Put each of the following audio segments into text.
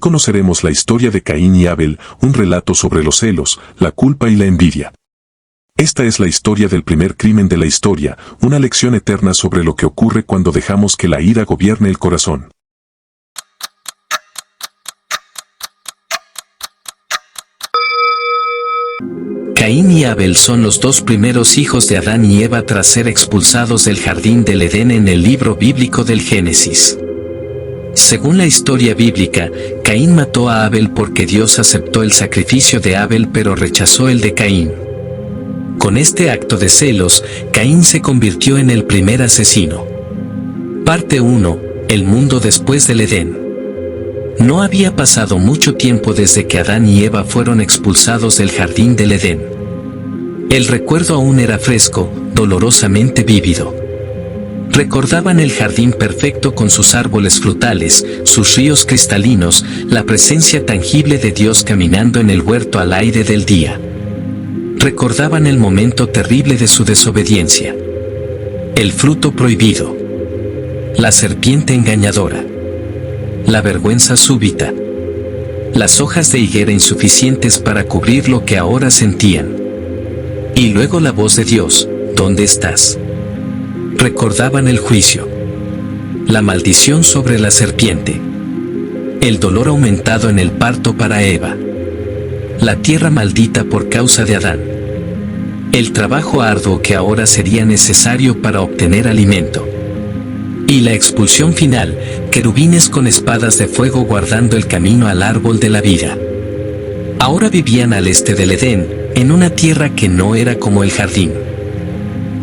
conoceremos la historia de Caín y Abel, un relato sobre los celos, la culpa y la envidia. Esta es la historia del primer crimen de la historia, una lección eterna sobre lo que ocurre cuando dejamos que la ira gobierne el corazón. Caín y Abel son los dos primeros hijos de Adán y Eva tras ser expulsados del jardín del Edén en el libro bíblico del Génesis. Según la historia bíblica, Caín mató a Abel porque Dios aceptó el sacrificio de Abel pero rechazó el de Caín. Con este acto de celos, Caín se convirtió en el primer asesino. Parte 1. El mundo después del Edén. No había pasado mucho tiempo desde que Adán y Eva fueron expulsados del jardín del Edén. El recuerdo aún era fresco, dolorosamente vívido. Recordaban el jardín perfecto con sus árboles frutales, sus ríos cristalinos, la presencia tangible de Dios caminando en el huerto al aire del día. Recordaban el momento terrible de su desobediencia. El fruto prohibido. La serpiente engañadora. La vergüenza súbita. Las hojas de higuera insuficientes para cubrir lo que ahora sentían. Y luego la voz de Dios, ¿dónde estás? Recordaban el juicio. La maldición sobre la serpiente. El dolor aumentado en el parto para Eva. La tierra maldita por causa de Adán. El trabajo arduo que ahora sería necesario para obtener alimento. Y la expulsión final, querubines con espadas de fuego guardando el camino al árbol de la vida. Ahora vivían al este del Edén, en una tierra que no era como el jardín.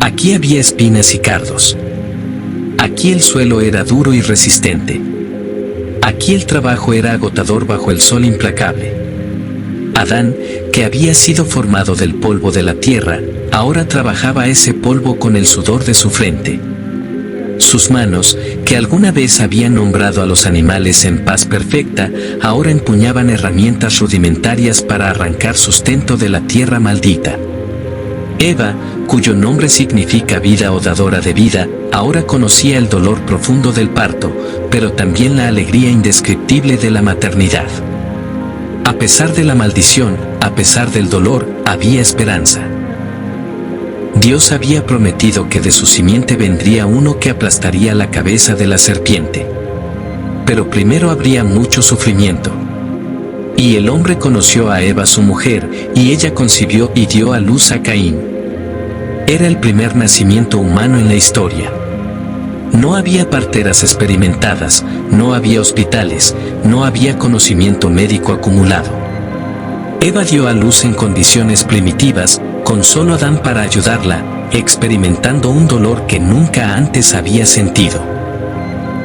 Aquí había espinas y cardos. Aquí el suelo era duro y resistente. Aquí el trabajo era agotador bajo el sol implacable. Adán, que había sido formado del polvo de la tierra, ahora trabajaba ese polvo con el sudor de su frente. Sus manos, que alguna vez habían nombrado a los animales en paz perfecta, ahora empuñaban herramientas rudimentarias para arrancar sustento de la tierra maldita. Eva, cuyo nombre significa vida o dadora de vida, ahora conocía el dolor profundo del parto, pero también la alegría indescriptible de la maternidad. A pesar de la maldición, a pesar del dolor, había esperanza. Dios había prometido que de su simiente vendría uno que aplastaría la cabeza de la serpiente. Pero primero habría mucho sufrimiento. Y el hombre conoció a Eva su mujer, y ella concibió y dio a luz a Caín. Era el primer nacimiento humano en la historia. No había parteras experimentadas, no había hospitales, no había conocimiento médico acumulado. Eva dio a luz en condiciones primitivas, con solo Adán para ayudarla, experimentando un dolor que nunca antes había sentido.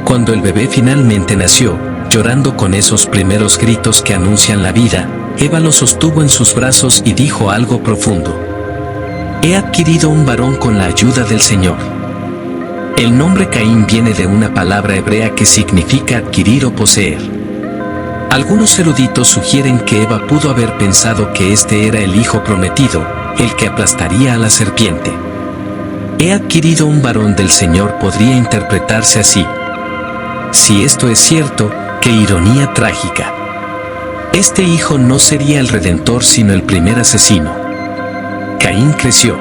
Cuando el bebé finalmente nació, llorando con esos primeros gritos que anuncian la vida, Eva lo sostuvo en sus brazos y dijo algo profundo. He adquirido un varón con la ayuda del Señor. El nombre Caín viene de una palabra hebrea que significa adquirir o poseer. Algunos eruditos sugieren que Eva pudo haber pensado que este era el hijo prometido, el que aplastaría a la serpiente. He adquirido un varón del Señor podría interpretarse así. Si esto es cierto, qué ironía trágica. Este hijo no sería el redentor sino el primer asesino. Caín creció.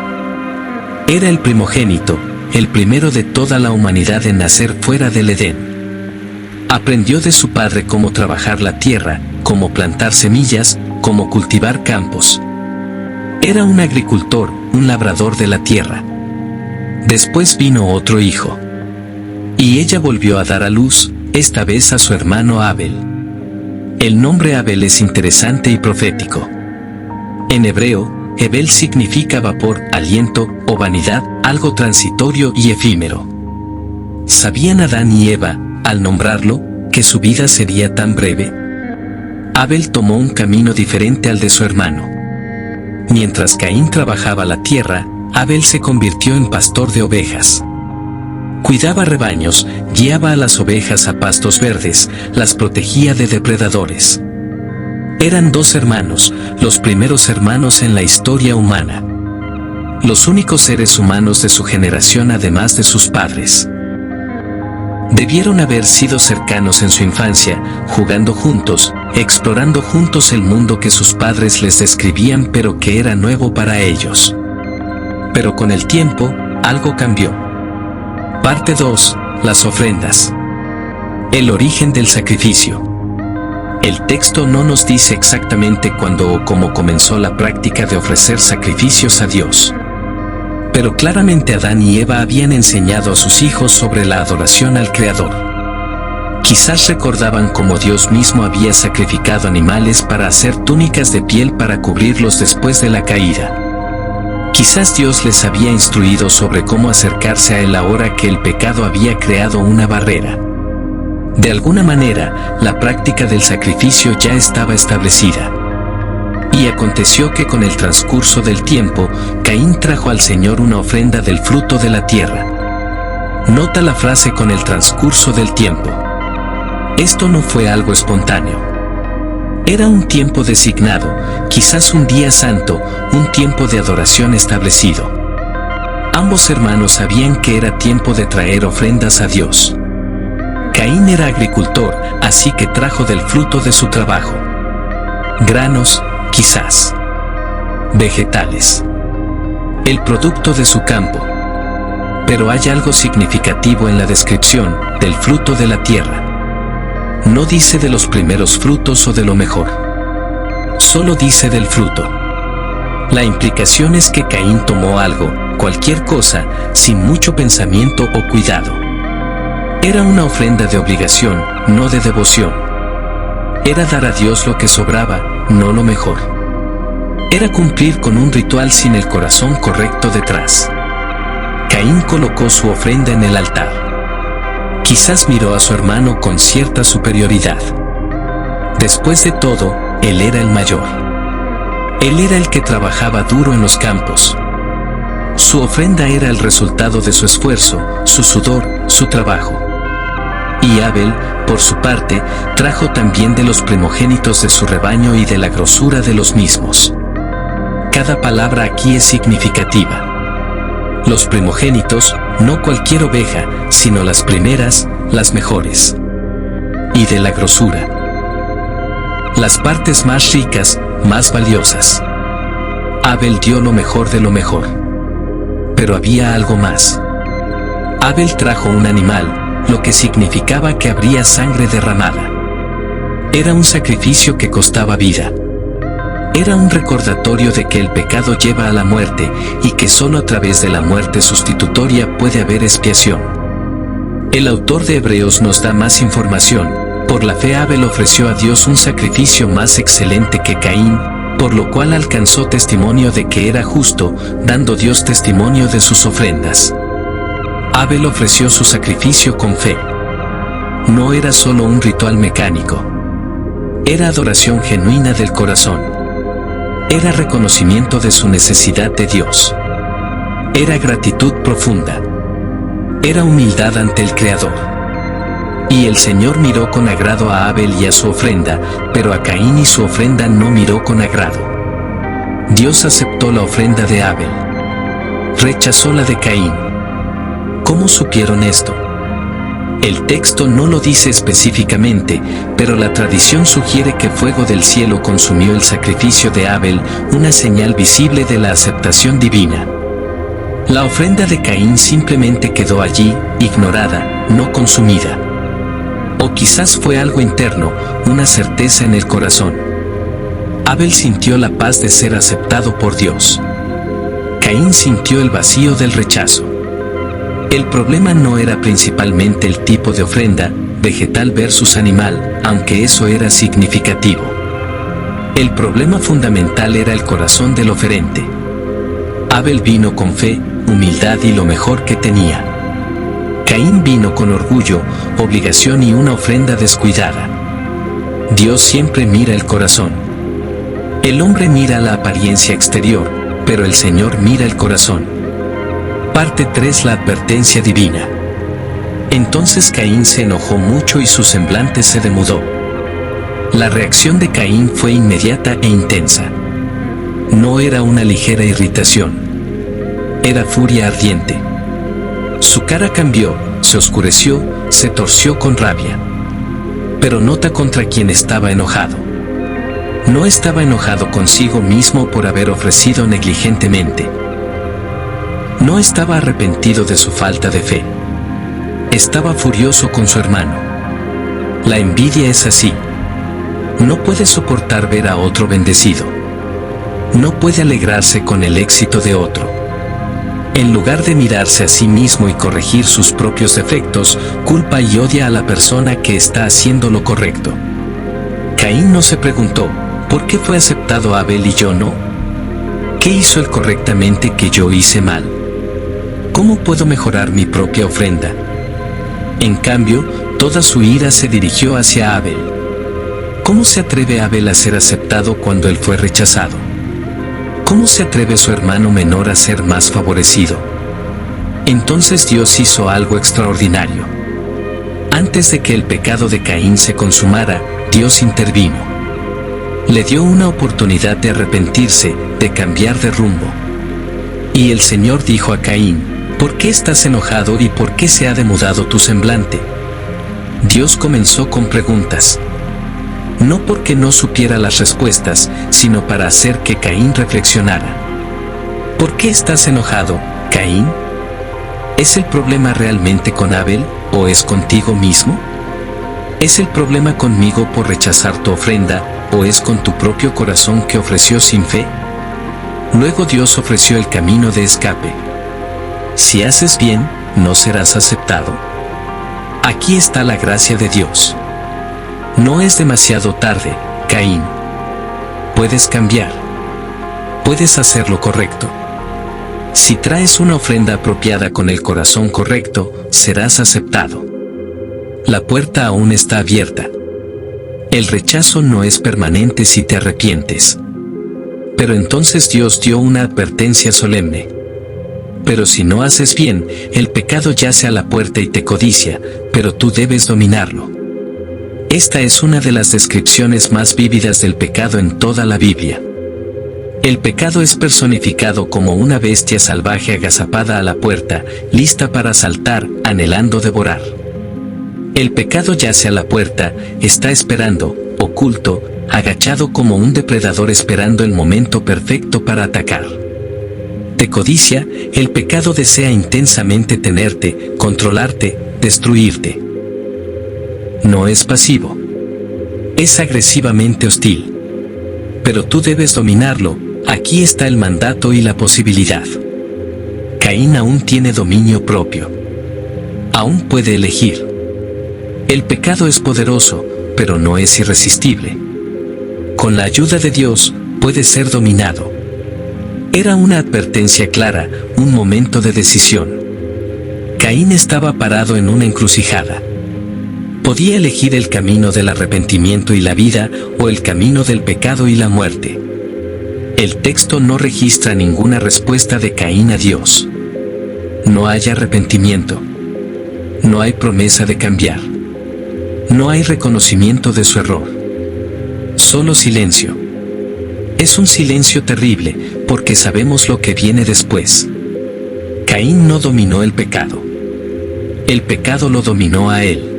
Era el primogénito, el primero de toda la humanidad en nacer fuera del Edén. Aprendió de su padre cómo trabajar la tierra, cómo plantar semillas, cómo cultivar campos. Era un agricultor, un labrador de la tierra. Después vino otro hijo. Y ella volvió a dar a luz, esta vez a su hermano Abel. El nombre Abel es interesante y profético. En hebreo, Hebel significa vapor, aliento o vanidad, algo transitorio y efímero. ¿Sabían Adán y Eva, al nombrarlo, que su vida sería tan breve? Abel tomó un camino diferente al de su hermano. Mientras Caín trabajaba la tierra, Abel se convirtió en pastor de ovejas. Cuidaba rebaños, guiaba a las ovejas a pastos verdes, las protegía de depredadores. Eran dos hermanos, los primeros hermanos en la historia humana. Los únicos seres humanos de su generación además de sus padres. Debieron haber sido cercanos en su infancia, jugando juntos, explorando juntos el mundo que sus padres les describían pero que era nuevo para ellos. Pero con el tiempo, algo cambió. Parte 2. Las ofrendas. El origen del sacrificio. El texto no nos dice exactamente cuándo o cómo comenzó la práctica de ofrecer sacrificios a Dios. Pero claramente Adán y Eva habían enseñado a sus hijos sobre la adoración al Creador. Quizás recordaban cómo Dios mismo había sacrificado animales para hacer túnicas de piel para cubrirlos después de la caída. Quizás Dios les había instruido sobre cómo acercarse a Él ahora que el pecado había creado una barrera. De alguna manera, la práctica del sacrificio ya estaba establecida. Y aconteció que con el transcurso del tiempo, Caín trajo al Señor una ofrenda del fruto de la tierra. Nota la frase con el transcurso del tiempo. Esto no fue algo espontáneo. Era un tiempo designado, quizás un día santo, un tiempo de adoración establecido. Ambos hermanos sabían que era tiempo de traer ofrendas a Dios. Caín era agricultor, así que trajo del fruto de su trabajo. Granos, quizás. Vegetales. El producto de su campo. Pero hay algo significativo en la descripción del fruto de la tierra. No dice de los primeros frutos o de lo mejor. Solo dice del fruto. La implicación es que Caín tomó algo, cualquier cosa, sin mucho pensamiento o cuidado. Era una ofrenda de obligación, no de devoción. Era dar a Dios lo que sobraba, no lo mejor. Era cumplir con un ritual sin el corazón correcto detrás. Caín colocó su ofrenda en el altar. Quizás miró a su hermano con cierta superioridad. Después de todo, él era el mayor. Él era el que trabajaba duro en los campos. Su ofrenda era el resultado de su esfuerzo, su sudor, su trabajo. Y Abel, por su parte, trajo también de los primogénitos de su rebaño y de la grosura de los mismos. Cada palabra aquí es significativa. Los primogénitos, no cualquier oveja, sino las primeras, las mejores. Y de la grosura. Las partes más ricas, más valiosas. Abel dio lo mejor de lo mejor. Pero había algo más. Abel trajo un animal, lo que significaba que habría sangre derramada. Era un sacrificio que costaba vida. Era un recordatorio de que el pecado lleva a la muerte y que solo a través de la muerte sustitutoria puede haber expiación. El autor de Hebreos nos da más información. Por la fe Abel ofreció a Dios un sacrificio más excelente que Caín, por lo cual alcanzó testimonio de que era justo, dando Dios testimonio de sus ofrendas. Abel ofreció su sacrificio con fe. No era solo un ritual mecánico. Era adoración genuina del corazón. Era reconocimiento de su necesidad de Dios. Era gratitud profunda. Era humildad ante el Creador. Y el Señor miró con agrado a Abel y a su ofrenda, pero a Caín y su ofrenda no miró con agrado. Dios aceptó la ofrenda de Abel. Rechazó la de Caín. ¿Cómo supieron esto? El texto no lo dice específicamente, pero la tradición sugiere que fuego del cielo consumió el sacrificio de Abel, una señal visible de la aceptación divina. La ofrenda de Caín simplemente quedó allí, ignorada, no consumida. O quizás fue algo interno, una certeza en el corazón. Abel sintió la paz de ser aceptado por Dios. Caín sintió el vacío del rechazo. El problema no era principalmente el tipo de ofrenda, vegetal versus animal, aunque eso era significativo. El problema fundamental era el corazón del oferente. Abel vino con fe, humildad y lo mejor que tenía. Caín vino con orgullo, obligación y una ofrenda descuidada. Dios siempre mira el corazón. El hombre mira la apariencia exterior, pero el Señor mira el corazón. Parte 3. La advertencia divina. Entonces Caín se enojó mucho y su semblante se demudó. La reacción de Caín fue inmediata e intensa. No era una ligera irritación. Era furia ardiente. Su cara cambió, se oscureció, se torció con rabia. Pero nota contra quién estaba enojado. No estaba enojado consigo mismo por haber ofrecido negligentemente. No estaba arrepentido de su falta de fe. Estaba furioso con su hermano. La envidia es así. No puede soportar ver a otro bendecido. No puede alegrarse con el éxito de otro. En lugar de mirarse a sí mismo y corregir sus propios defectos, culpa y odia a la persona que está haciendo lo correcto. Caín no se preguntó, ¿por qué fue aceptado Abel y yo no? ¿Qué hizo él correctamente que yo hice mal? ¿Cómo puedo mejorar mi propia ofrenda? En cambio, toda su ira se dirigió hacia Abel. ¿Cómo se atreve Abel a ser aceptado cuando él fue rechazado? ¿Cómo se atreve su hermano menor a ser más favorecido? Entonces Dios hizo algo extraordinario. Antes de que el pecado de Caín se consumara, Dios intervino. Le dio una oportunidad de arrepentirse, de cambiar de rumbo. Y el Señor dijo a Caín, ¿por qué estás enojado y por qué se ha demudado tu semblante? Dios comenzó con preguntas. No porque no supiera las respuestas, sino para hacer que Caín reflexionara. ¿Por qué estás enojado, Caín? ¿Es el problema realmente con Abel, o es contigo mismo? ¿Es el problema conmigo por rechazar tu ofrenda, o es con tu propio corazón que ofreció sin fe? Luego Dios ofreció el camino de escape. Si haces bien, no serás aceptado. Aquí está la gracia de Dios. No es demasiado tarde, Caín. Puedes cambiar. Puedes hacer lo correcto. Si traes una ofrenda apropiada con el corazón correcto, serás aceptado. La puerta aún está abierta. El rechazo no es permanente si te arrepientes. Pero entonces Dios dio una advertencia solemne. Pero si no haces bien, el pecado yace a la puerta y te codicia, pero tú debes dominarlo. Esta es una de las descripciones más vívidas del pecado en toda la Biblia. El pecado es personificado como una bestia salvaje agazapada a la puerta, lista para asaltar, anhelando devorar. El pecado yace a la puerta, está esperando, oculto, agachado como un depredador esperando el momento perfecto para atacar. Te codicia, el pecado desea intensamente tenerte, controlarte, destruirte. No es pasivo. Es agresivamente hostil. Pero tú debes dominarlo, aquí está el mandato y la posibilidad. Caín aún tiene dominio propio. Aún puede elegir. El pecado es poderoso, pero no es irresistible. Con la ayuda de Dios, puede ser dominado. Era una advertencia clara, un momento de decisión. Caín estaba parado en una encrucijada. Podía elegir el camino del arrepentimiento y la vida, o el camino del pecado y la muerte. El texto no registra ninguna respuesta de Caín a Dios. No hay arrepentimiento. No hay promesa de cambiar. No hay reconocimiento de su error. Solo silencio. Es un silencio terrible, porque sabemos lo que viene después. Caín no dominó el pecado. El pecado lo dominó a él.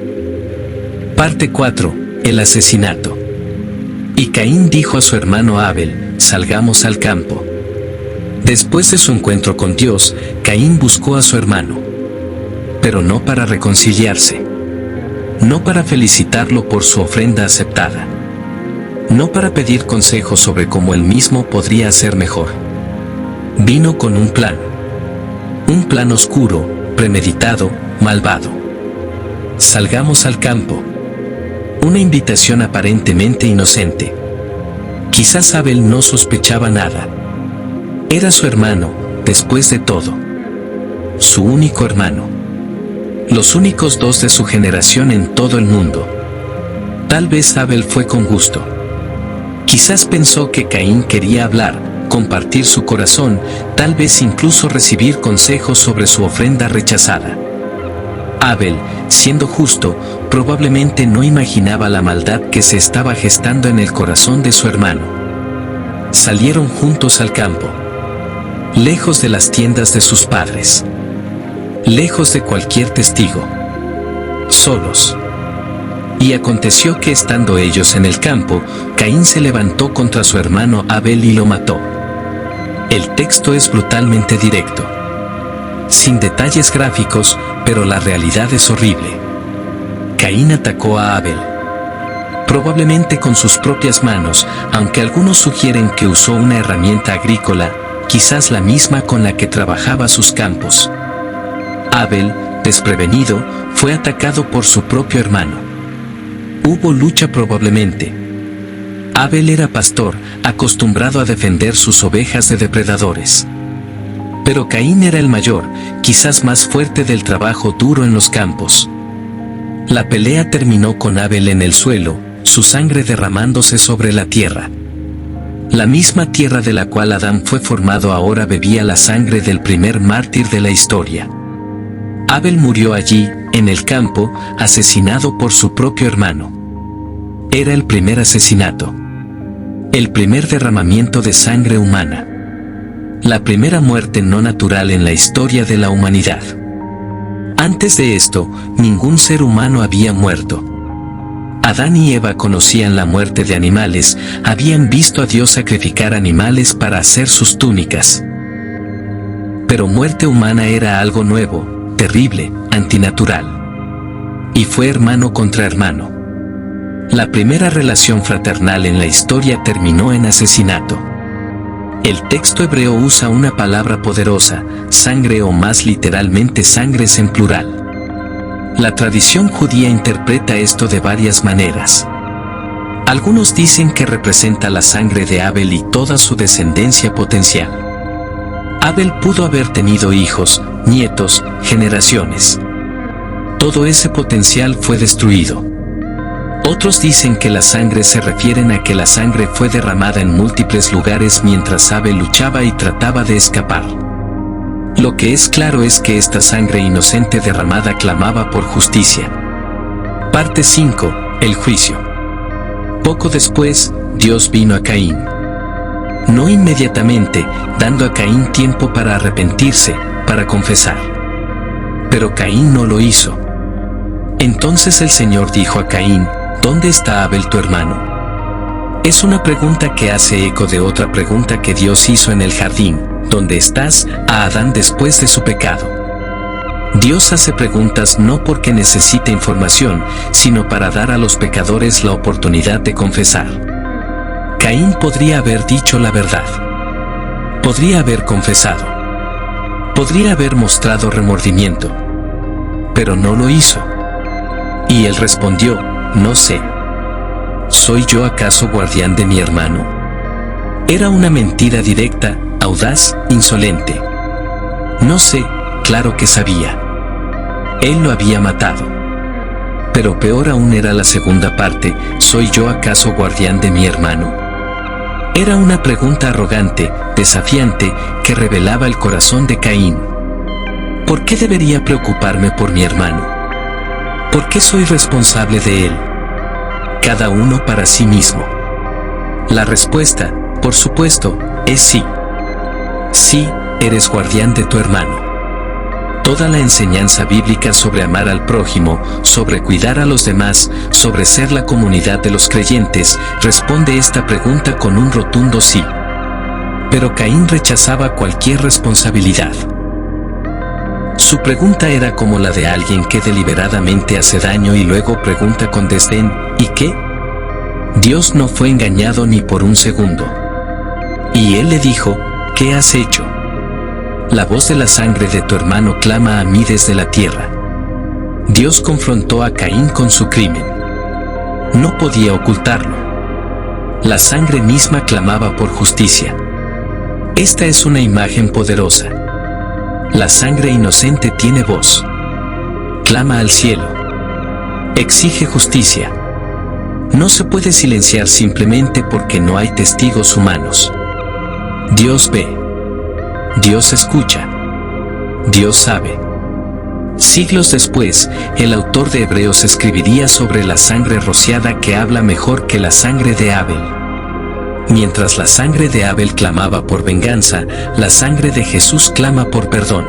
Parte 4. El asesinato. Y Caín dijo a su hermano Abel, salgamos al campo. Después de su encuentro con Dios, Caín buscó a su hermano. Pero no para reconciliarse. No para felicitarlo por su ofrenda aceptada. No para pedir consejos sobre cómo él mismo podría hacer mejor. Vino con un plan. Un plan oscuro, premeditado, malvado. Salgamos al campo. Una invitación aparentemente inocente. Quizás Abel no sospechaba nada. Era su hermano, después de todo. Su único hermano. Los únicos dos de su generación en todo el mundo. Tal vez Abel fue con gusto. Quizás pensó que Caín quería hablar, compartir su corazón, tal vez incluso recibir consejos sobre su ofrenda rechazada. Abel, siendo justo, probablemente no imaginaba la maldad que se estaba gestando en el corazón de su hermano. Salieron juntos al campo. Lejos de las tiendas de sus padres. Lejos de cualquier testigo. Solos. Y aconteció que estando ellos en el campo, Caín se levantó contra su hermano Abel y lo mató. El texto es brutalmente directo, sin detalles gráficos, pero la realidad es horrible. Caín atacó a Abel, probablemente con sus propias manos, aunque algunos sugieren que usó una herramienta agrícola, quizás la misma con la que trabajaba sus campos. Abel, desprevenido, fue atacado por su propio hermano. Hubo lucha probablemente. Abel era pastor, acostumbrado a defender sus ovejas de depredadores. Pero Caín era el mayor, quizás más fuerte del trabajo duro en los campos. La pelea terminó con Abel en el suelo, su sangre derramándose sobre la tierra. La misma tierra de la cual Adán fue formado ahora bebía la sangre del primer mártir de la historia. Abel murió allí, en el campo, asesinado por su propio hermano. Era el primer asesinato. El primer derramamiento de sangre humana. La primera muerte no natural en la historia de la humanidad. Antes de esto, ningún ser humano había muerto. Adán y Eva conocían la muerte de animales, habían visto a Dios sacrificar animales para hacer sus túnicas. Pero muerte humana era algo nuevo, terrible, antinatural. Y fue hermano contra hermano. La primera relación fraternal en la historia terminó en asesinato. El texto hebreo usa una palabra poderosa, sangre o más literalmente sangres en plural. La tradición judía interpreta esto de varias maneras. Algunos dicen que representa la sangre de Abel y toda su descendencia potencial. Abel pudo haber tenido hijos, nietos, generaciones. Todo ese potencial fue destruido. Otros dicen que la sangre se refieren a que la sangre fue derramada en múltiples lugares mientras Abel luchaba y trataba de escapar. Lo que es claro es que esta sangre inocente derramada clamaba por justicia. Parte 5. El juicio. Poco después, Dios vino a Caín. No inmediatamente, dando a Caín tiempo para arrepentirse, para confesar. Pero Caín no lo hizo. Entonces el Señor dijo a Caín: ¿Dónde está Abel tu hermano? Es una pregunta que hace eco de otra pregunta que Dios hizo en el jardín: ¿dónde estás?, a Adán después de su pecado. Dios hace preguntas no porque necesite información, sino para dar a los pecadores la oportunidad de confesar. Caín podría haber dicho la verdad. Podría haber confesado. Podría haber mostrado remordimiento. Pero no lo hizo. Y él respondió: no sé. ¿Soy yo acaso guardián de mi hermano? Era una mentira directa, audaz, insolente. No sé, claro que sabía. Él lo había matado. Pero peor aún era la segunda parte: ¿soy yo acaso guardián de mi hermano? Era una pregunta arrogante, desafiante, que revelaba el corazón de Caín. ¿Por qué debería preocuparme por mi hermano? ¿Por qué soy responsable de él? Cada uno para sí mismo. La respuesta, por supuesto, es sí. Sí, eres guardián de tu hermano. Toda la enseñanza bíblica sobre amar al prójimo, sobre cuidar a los demás, sobre ser la comunidad de los creyentes, responde esta pregunta con un rotundo sí. Pero Caín rechazaba cualquier responsabilidad. Su pregunta era como la de alguien que deliberadamente hace daño y luego pregunta con desdén: ¿y qué? Dios no fue engañado ni por un segundo. Y él le dijo: ¿qué has hecho? La voz de la sangre de tu hermano clama a mí desde la tierra. Dios confrontó a Caín con su crimen. No podía ocultarlo. La sangre misma clamaba por justicia. Esta es una imagen poderosa. La sangre inocente tiene voz. Clama al cielo. Exige justicia. No se puede silenciar simplemente porque no hay testigos humanos. Dios ve. Dios escucha. Dios sabe. Siglos después, el autor de Hebreos escribiría sobre la sangre rociada que habla mejor que la sangre de Abel. Mientras la sangre de Abel clamaba por venganza, la sangre de Jesús clama por perdón.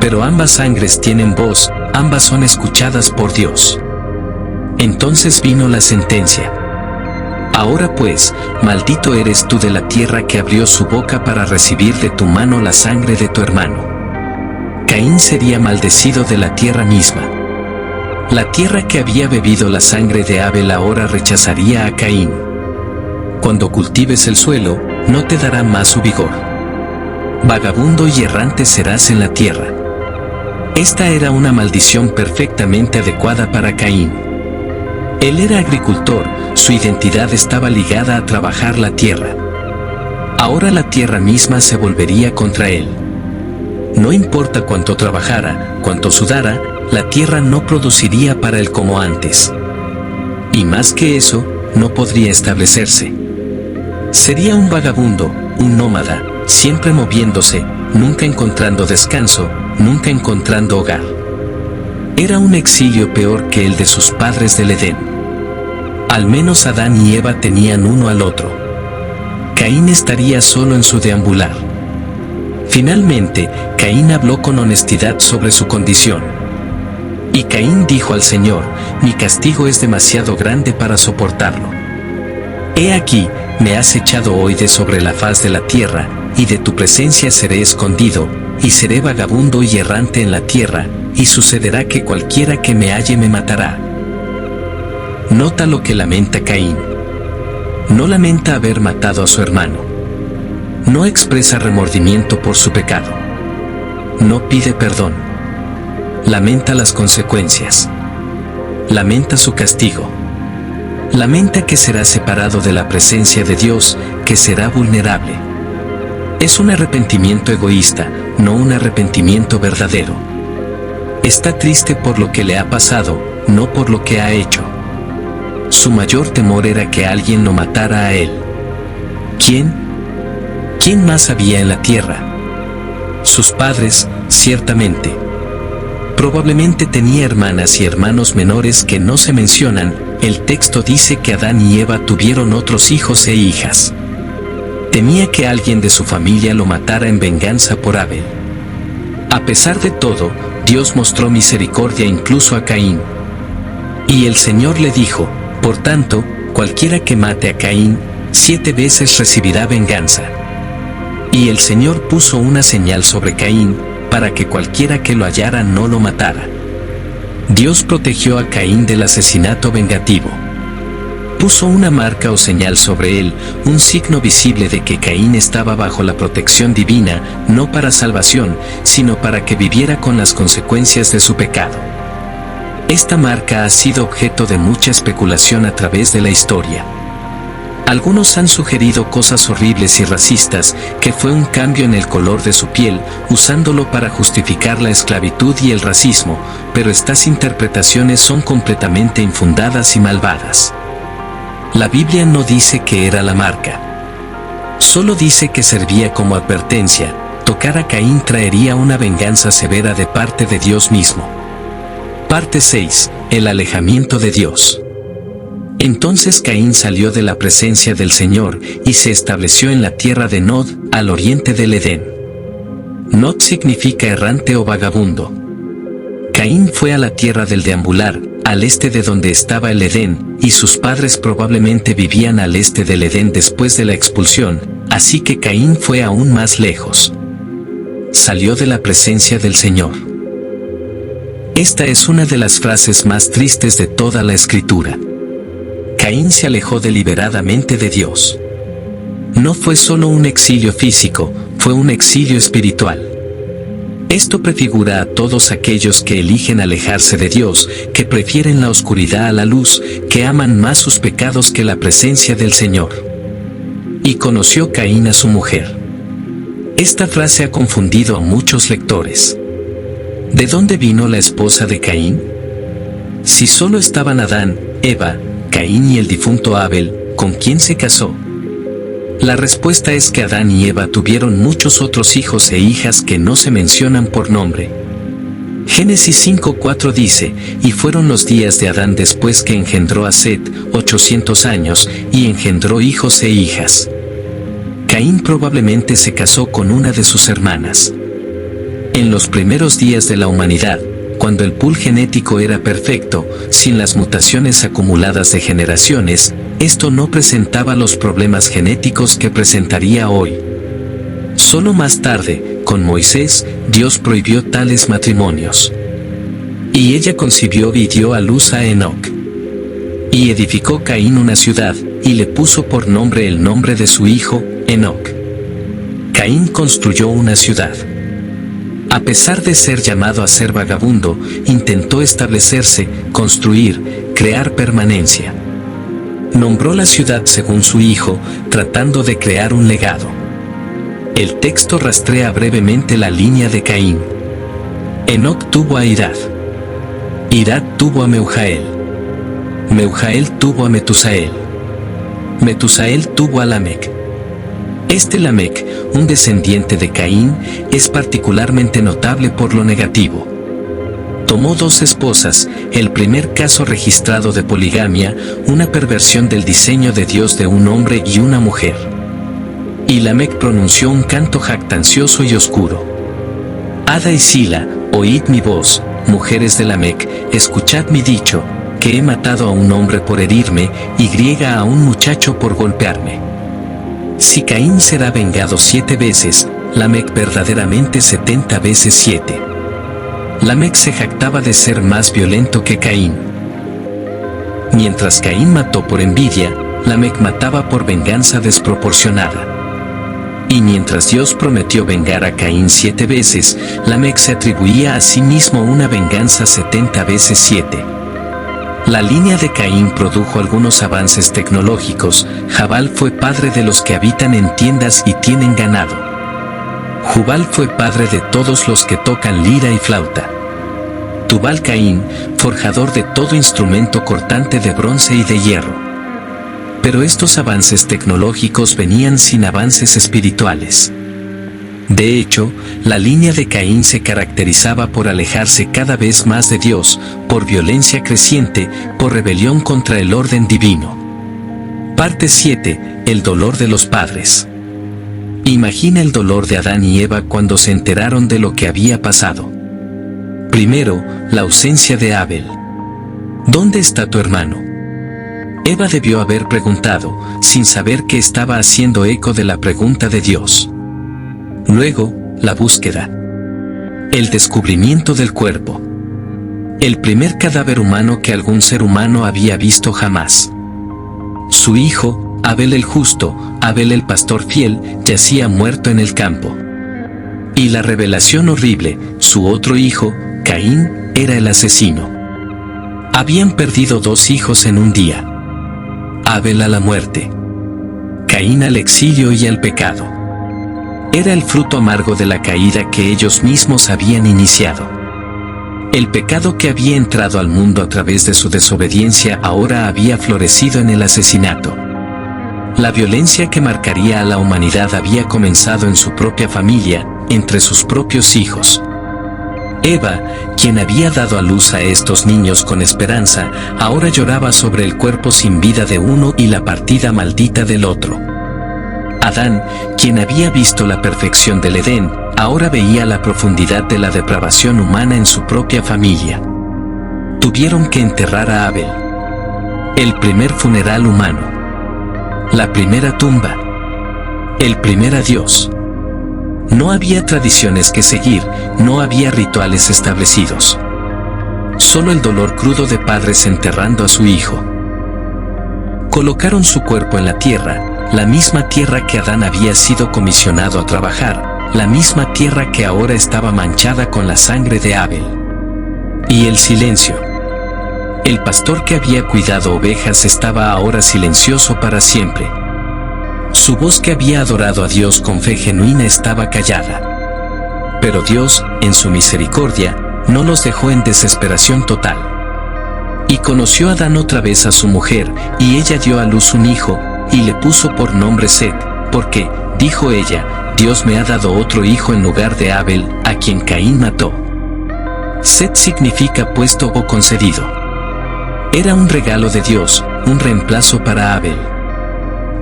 Pero ambas sangres tienen voz, ambas son escuchadas por Dios. Entonces vino la sentencia. Ahora pues, maldito eres tú de la tierra que abrió su boca para recibir de tu mano la sangre de tu hermano. Caín sería maldecido de la tierra misma. La tierra que había bebido la sangre de Abel ahora rechazaría a Caín. Cuando cultives el suelo, no te dará más su vigor. Vagabundo y errante serás en la tierra. Esta era una maldición perfectamente adecuada para Caín. Él era agricultor, su identidad estaba ligada a trabajar la tierra. Ahora la tierra misma se volvería contra él. No importa cuánto trabajara, cuánto sudara, la tierra no produciría para él como antes. Y más que eso, no podría establecerse. Sería un vagabundo, un nómada, siempre moviéndose, nunca encontrando descanso, nunca encontrando hogar. Era un exilio peor que el de sus padres del Edén. Al menos Adán y Eva tenían uno al otro. Caín estaría solo en su deambular. Finalmente, Caín habló con honestidad sobre su condición. Y Caín dijo al Señor: mi castigo es demasiado grande para soportarlo. He aquí, me has echado hoy de sobre la faz de la tierra, y de tu presencia seré escondido, y seré vagabundo y errante en la tierra, y sucederá que cualquiera que me halle me matará. Nota lo que lamenta Caín. No lamenta haber matado a su hermano. No expresa remordimiento por su pecado. No pide perdón. Lamenta las consecuencias. Lamenta su castigo. Lamenta que será separado de la presencia de Dios, que será vulnerable. Es un arrepentimiento egoísta, no un arrepentimiento verdadero. Está triste por lo que le ha pasado, no por lo que ha hecho. Su mayor temor era que alguien lo matara a él. ¿Quién? ¿Quién más había en la tierra? Sus padres, ciertamente. Probablemente tenía hermanas y hermanos menores que no se mencionan. El texto dice que Adán y Eva tuvieron otros hijos e hijas. Temía que alguien de su familia lo matara en venganza por Abel. A pesar de todo, Dios mostró misericordia incluso a Caín. Y el Señor le dijo: por tanto, cualquiera que mate a Caín, 7 veces recibirá venganza. Y el Señor puso una señal sobre Caín, para que cualquiera que lo hallara no lo matara. Dios protegió a Caín del asesinato vengativo. Puso una marca o señal sobre él, un signo visible de que Caín estaba bajo la protección divina, no para salvación, sino para que viviera con las consecuencias de su pecado. Esta marca ha sido objeto de mucha especulación a través de la historia. Algunos han sugerido cosas horribles y racistas, que fue un cambio en el color de su piel, usándolo para justificar la esclavitud y el racismo, pero estas interpretaciones son completamente infundadas y malvadas. La Biblia no dice que era la marca. Solo dice que servía como advertencia: tocar a Caín traería una venganza severa de parte de Dios mismo. Parte 6. El alejamiento de Dios. Entonces Caín salió de la presencia del Señor y se estableció en la tierra de Nod, al oriente del Edén. Nod significa errante o vagabundo. Caín fue a la tierra del deambular, al este de donde estaba el Edén, y sus padres probablemente vivían al este del Edén después de la expulsión, así que Caín fue aún más lejos. Salió de la presencia del Señor. Esta es una de las frases más tristes de toda la Escritura. Caín se alejó deliberadamente de Dios. No fue solo un exilio físico, fue un exilio espiritual. Esto prefigura a todos aquellos que eligen alejarse de Dios, que prefieren la oscuridad a la luz, que aman más sus pecados que la presencia del Señor. Y conoció Caín a su mujer. Esta frase ha confundido a muchos lectores. ¿De dónde vino la esposa de Caín? Si solo estaban Adán, Eva, Caín y el difunto Abel, ¿con quién se casó? La respuesta es que Adán y Eva tuvieron muchos otros hijos e hijas que no se mencionan por nombre. Génesis 5:4 dice: y fueron los días de Adán después que engendró a Set, 800 años, y engendró hijos e hijas. Caín probablemente se casó con una de sus hermanas. En los primeros días de la humanidad, cuando el pool genético era perfecto, sin las mutaciones acumuladas de generaciones, esto no presentaba los problemas genéticos que presentaría hoy. Solo más tarde, con Moisés, Dios prohibió tales matrimonios. Y ella concibió y dio a luz a Enoc. Y edificó Caín una ciudad, y le puso por nombre el nombre de su hijo, Enoc. Caín construyó una ciudad. A pesar de ser llamado a ser vagabundo, intentó establecerse, construir, crear permanencia. Nombró la ciudad según su hijo, tratando de crear un legado. El texto rastrea brevemente la línea de Caín. Enoc tuvo a Irad. Irad tuvo a Meujael. Meujael tuvo a Metusael. Metusael tuvo a Lamec. Este Lamec, un descendiente de Caín, es particularmente notable por lo negativo. Tomó 2 esposas, el primer caso registrado de poligamia, una perversión del diseño de Dios de un hombre y una mujer. Y Lamec pronunció un canto jactancioso y oscuro. Ada y Sila, oíd mi voz, mujeres de Lamec, escuchad mi dicho, que he matado a un hombre por herirme, y a un muchacho por golpearme. Si Caín será vengado 7 veces, Lamec verdaderamente 70 veces 7. Lamec se jactaba de ser más violento que Caín. Mientras Caín mató por envidia, Lamec mataba por venganza desproporcionada. Y mientras Dios prometió vengar a Caín 7 veces, Lamec se atribuía a sí mismo una venganza 70 veces 7. La línea de Caín produjo algunos avances tecnológicos. Jabal fue padre de los que habitan en tiendas y tienen ganado. Jubal fue padre de todos los que tocan lira y flauta. Tubal Caín, forjador de todo instrumento cortante de bronce y de hierro. Pero estos avances tecnológicos venían sin avances espirituales. De hecho, la línea de Caín se caracterizaba por alejarse cada vez más de Dios, por violencia creciente, por rebelión contra el orden divino. Parte 7. El dolor de los padres. Imagina el dolor de Adán y Eva cuando se enteraron de lo que había pasado. Primero, la ausencia de Abel. ¿Dónde está tu hermano? Eva debió haber preguntado, sin saber que estaba haciendo eco de la pregunta de Dios. Luego, la búsqueda. El descubrimiento del cuerpo. El primer cadáver humano que algún ser humano había visto jamás. Su hijo, Abel el justo, Abel el pastor fiel, yacía muerto en el campo. Y la revelación horrible, su otro hijo, Caín, era el asesino. Habían perdido 2 hijos en un día. Abel a la muerte. Caín al exilio y al pecado. Era el fruto amargo de la caída que ellos mismos habían iniciado. El pecado que había entrado al mundo a través de su desobediencia ahora había florecido en el asesinato. La violencia que marcaría a la humanidad había comenzado en su propia familia, entre sus propios hijos. Eva, quien había dado a luz a estos niños con esperanza, ahora lloraba sobre el cuerpo sin vida de uno y la partida maldita del otro. Adán, quien había visto la perfección del Edén, ahora veía la profundidad de la depravación humana en su propia familia. Tuvieron que enterrar a Abel. El primer funeral humano. La primera tumba. El primer adiós. No había tradiciones que seguir, no había rituales establecidos. Solo el dolor crudo de padres enterrando a su hijo. Colocaron su cuerpo en la tierra, la misma tierra que Adán había sido comisionado a trabajar, la misma tierra que ahora estaba manchada con la sangre de Abel. Y el silencio. El pastor que había cuidado ovejas estaba ahora silencioso para siempre. Su voz que había adorado a Dios con fe genuina estaba callada. Pero Dios, en su misericordia, no los dejó en desesperación total. Y conoció Adán otra vez a su mujer, y ella dio a luz un hijo, y le puso por nombre Set, porque, dijo ella, Dios me ha dado otro hijo en lugar de Abel, a quien Caín mató. Set significa puesto o concedido. Era un regalo de Dios, un reemplazo para Abel.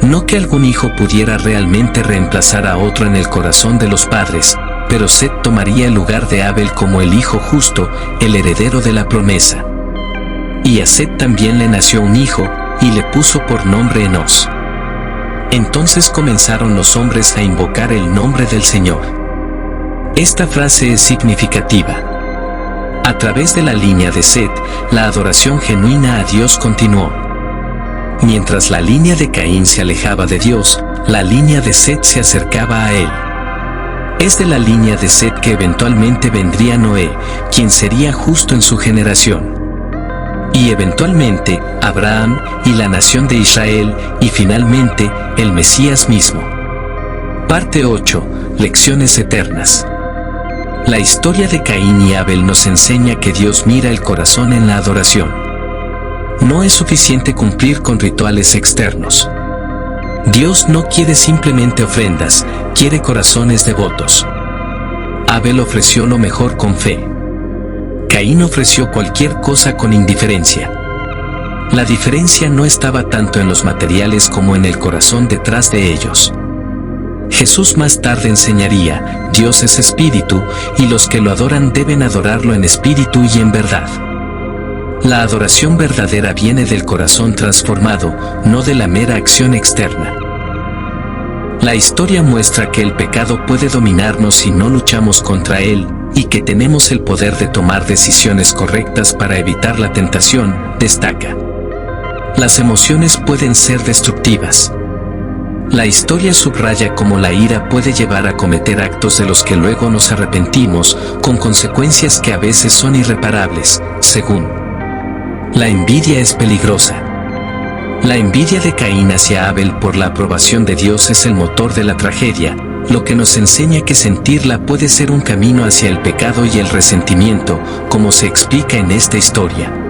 No que algún hijo pudiera realmente reemplazar a otro en el corazón de los padres, pero Set tomaría el lugar de Abel como el hijo justo, el heredero de la promesa. Y a Set también le nació un hijo, y le puso por nombre Enos. Entonces comenzaron los hombres a invocar el nombre del Señor. Esta frase es significativa. A través de la línea de Set, la adoración genuina a Dios continuó. Mientras la línea de Caín se alejaba de Dios, la línea de Set se acercaba a él. Es de la línea de Set que eventualmente vendría Noé, quien sería justo en su generación. Y eventualmente, Abraham y la nación de Israel, y finalmente, el Mesías mismo. Parte 8. Lecciones eternas. La historia de Caín y Abel nos enseña que Dios mira el corazón en la adoración. No es suficiente cumplir con rituales externos. Dios no quiere simplemente ofrendas, quiere corazones devotos. Abel ofreció lo mejor con fe. Caín ofreció cualquier cosa con indiferencia. La diferencia no estaba tanto en los materiales como en el corazón detrás de ellos. Jesús más tarde enseñaría, Dios es espíritu, y los que lo adoran deben adorarlo en espíritu y en verdad. La adoración verdadera viene del corazón transformado, no de la mera acción externa. La historia muestra que el pecado puede dominarnos si no luchamos contra él, y que tenemos el poder de tomar decisiones correctas para evitar la tentación, destaca. Las emociones pueden ser destructivas. La historia subraya cómo la ira puede llevar a cometer actos de los que luego nos arrepentimos, con consecuencias que a veces son irreparables, según. La envidia es peligrosa. La envidia de Caín hacia Abel por la aprobación de Dios es el motor de la tragedia, lo que nos enseña que sentirla puede ser un camino hacia el pecado y el resentimiento, como se explica en esta historia.